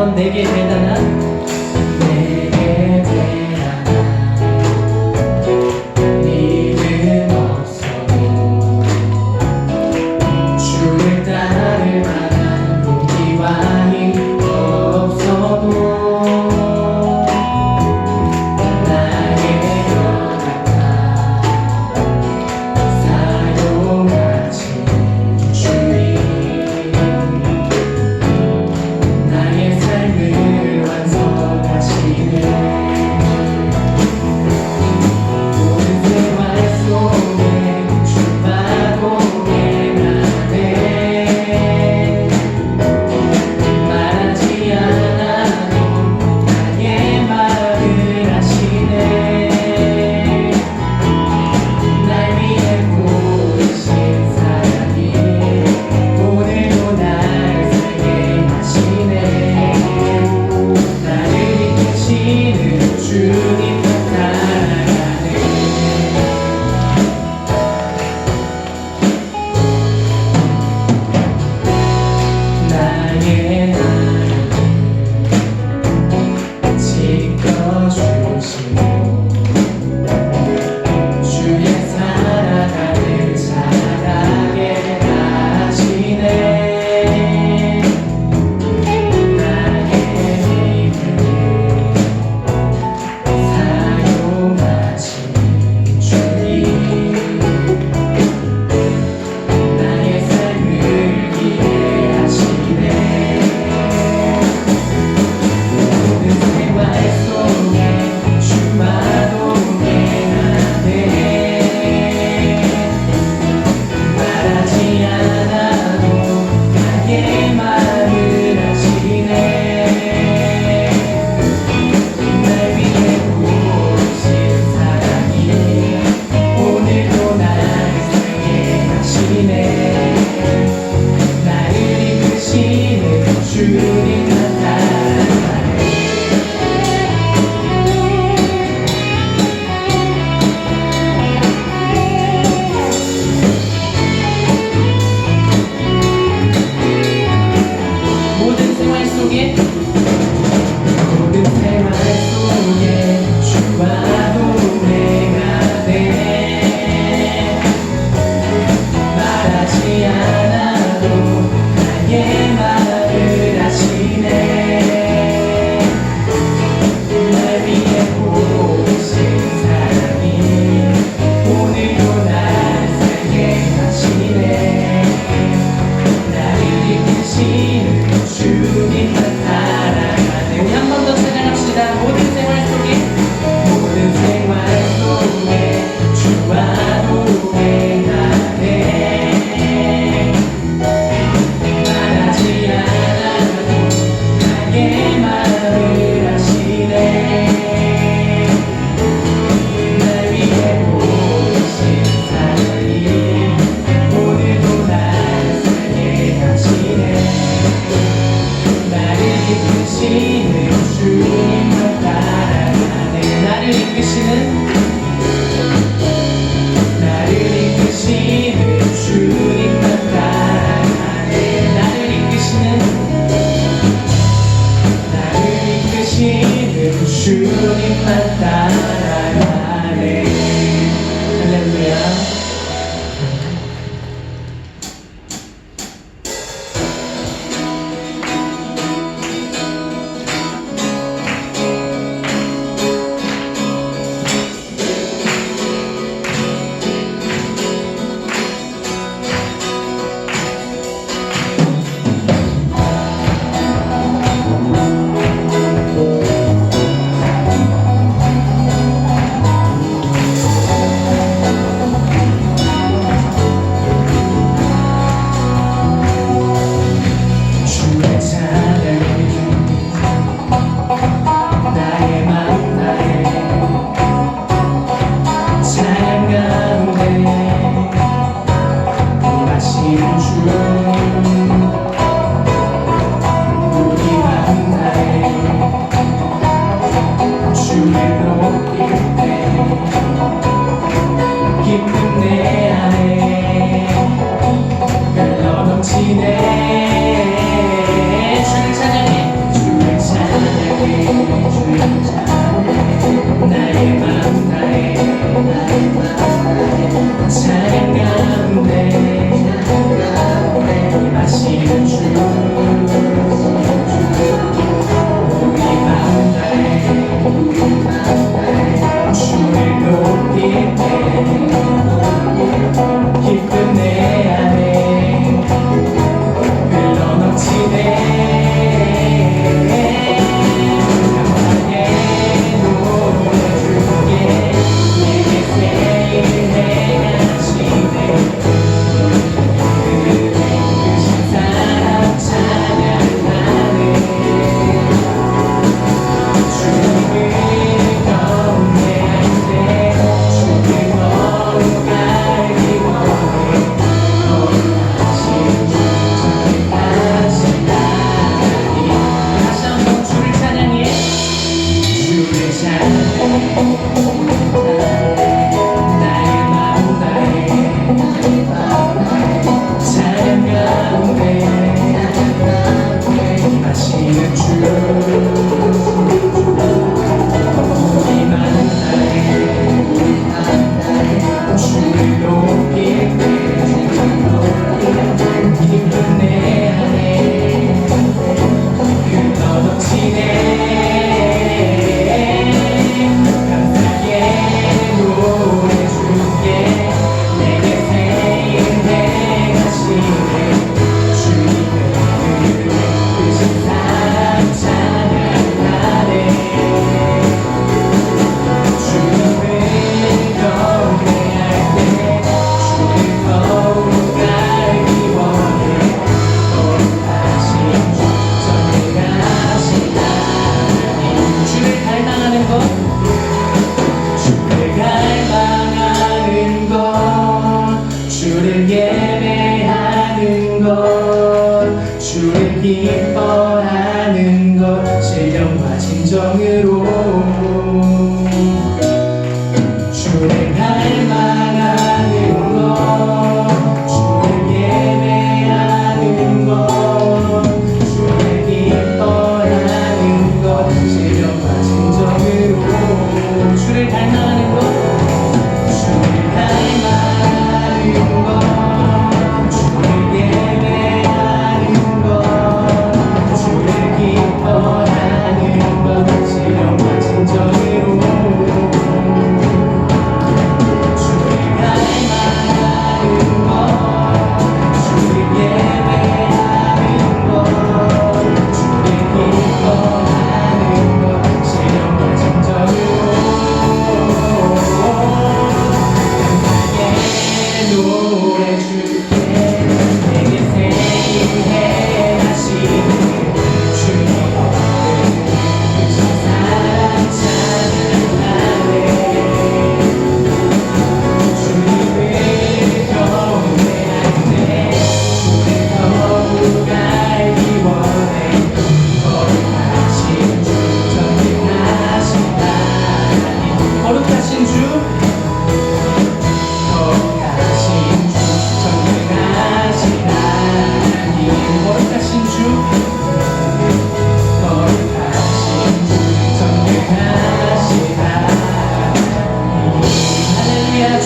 한번 내게 대단한 믿음 없어도 주를 따를 만한 용기와 힘 없어도 나의 연약함 사용하신 주님 나의 삶을 완성하시네 모든 생활 속에 주마도 행하네 말하지 않아도 나의 말을 하시네 날 위해 부르신 사랑이 오늘도 날 살게 하시네 나를 이끄시는 주님 따라가네 나의 나를 지켜주시고 주의 살아가는 자라게 하시네 나의 믿음을 사용하신 주님 나의 삶을 위해 하시네 모든 생활 속에 주마도 행하네 말하지 않아도 나의 말을 하시네 날 위해 부르신 사랑이 오늘도 날 살게 하시네 나를 이끄시는 주님 따라가네 모든 생활 속에 주와도 행하네 말하지 않아도 나의 말을 하시네 날 위해 부르신 사랑이 오늘도 날 살게 하시네 나를 이끄시는 주님 따라가네 우리 한 번 더 찬양합시다 모든 생활 속에 주와도 행하네 말하지 않아도 나의 말을 하시네 날 위해 부르신 사랑이 오늘도 날 살게 하시네 나를 이끄시는 주님만 따라가네 나를 이끄시는 주님만 따라가네 나를 이끄시는 주님만 따라가네 할렐루야 기뻐하는 것 신령과 진정으로 주를 닮아가는 것 주를 예배하는 것 주를 기뻐하는 것 신령과 진정으로 주를 닮아가는 것 주를 닮아가는 것 주를 예배하는 것 주를 기뻐하는 것 신령과 진정으로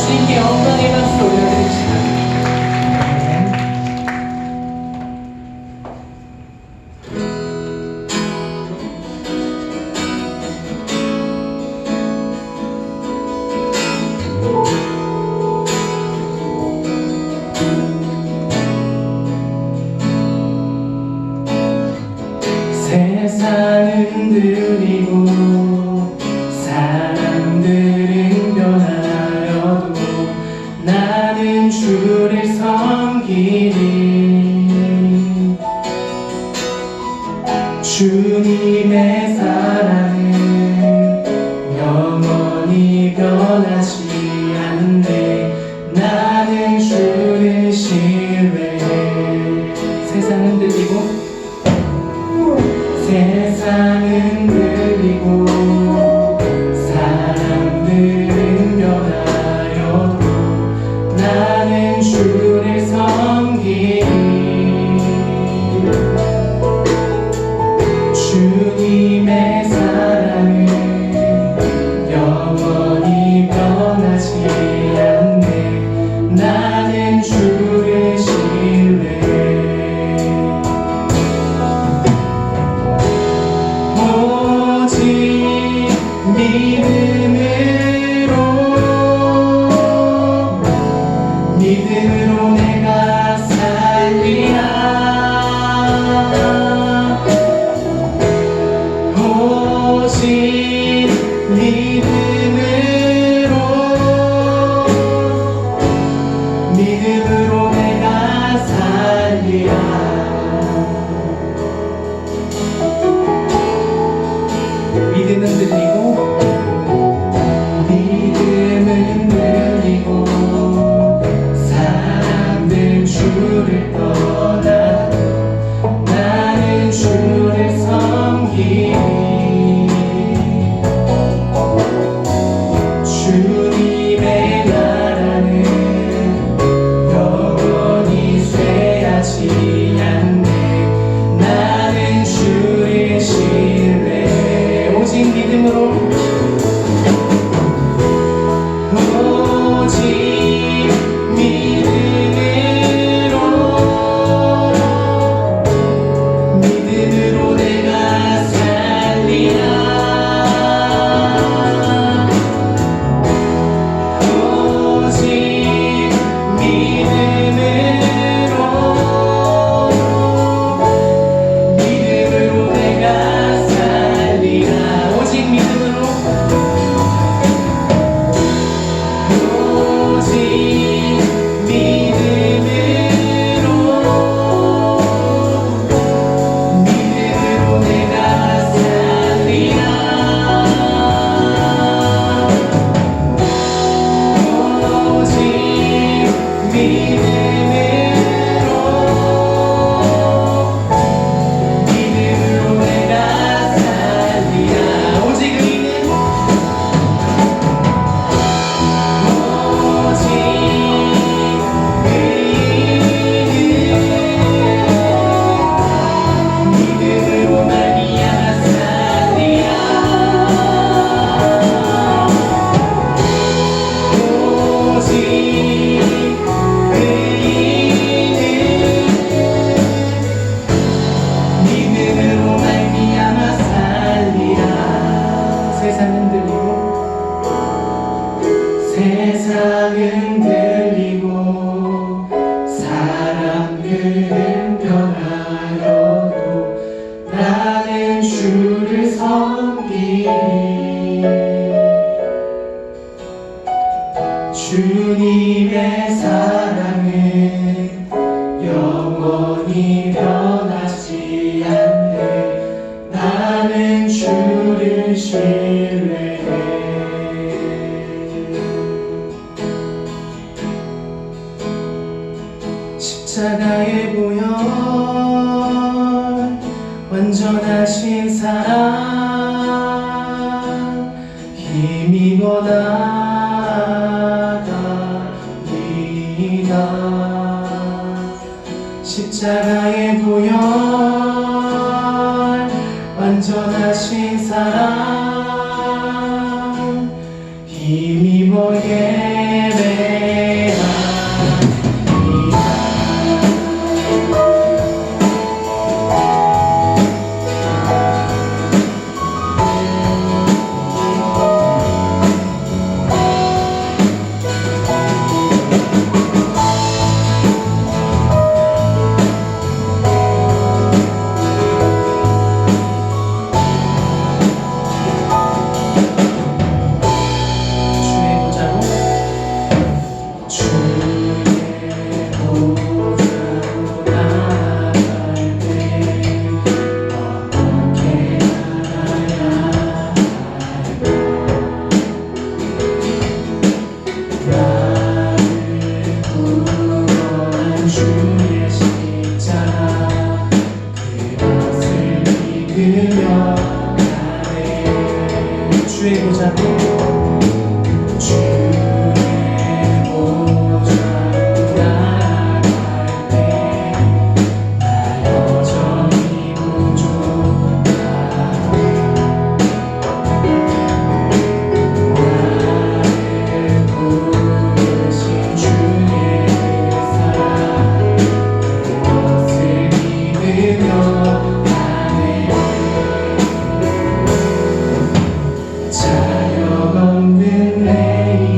주님께 영광의 박수 올려드립시다. 세상은 흔들리고 사람들은 변하여도 나는 주를 섬기리. 주님의 사랑은 영원히 변하지 않네. 나는 주를 신뢰해. 세상은 흔들리고 세상은 흔들리고 사람들은 변하여도 나는 주를 섬기리. 주님의 사랑은 영원히 변하지 않네. 나는 주를 신뢰해. 오직 믿음으로 내가 살리라. 오직 믿음으로 내가 살리라. 믿음은 들리고 사람들 주를 떠나 나는 주를 섬기리. 주님의 나라는 영원히 쇠하지 않네. 나는 주를 신뢰해. 오직 믿음으로 신뢰해. 십자가의 보혈 완전하신 사랑 힘입어 나아갑니다. 십자가의 보혈 완전하신 사랑 힘입어 예배합니다. 주의 보좌로 나아갈 때 나 여전히 부족하고 나를 부르신 주의 사랑 그것을 믿으며 자격 없는 내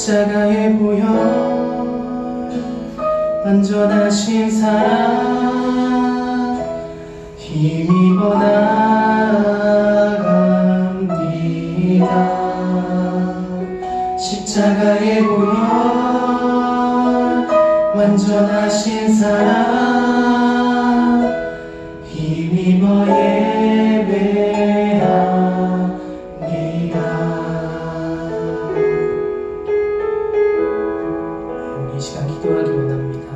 십자가에 보혈 완전하신 사랑 힘입어 나갑니다. 십자가에 보혈 완전하신 사랑 힘입어 예배합니다. 이 시간 기도하기 원합니다.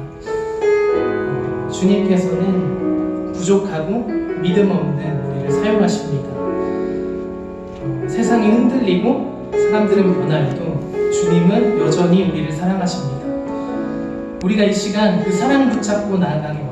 주님께서는 부족하고 믿음 없는 우리를 사용하십니다. 세상이 흔들리고 사람들은 변화해도 주님은 여전히 우리를 사랑하십니다. 우리가 이 시간 그 사랑 붙잡고 나아가기 원합니다.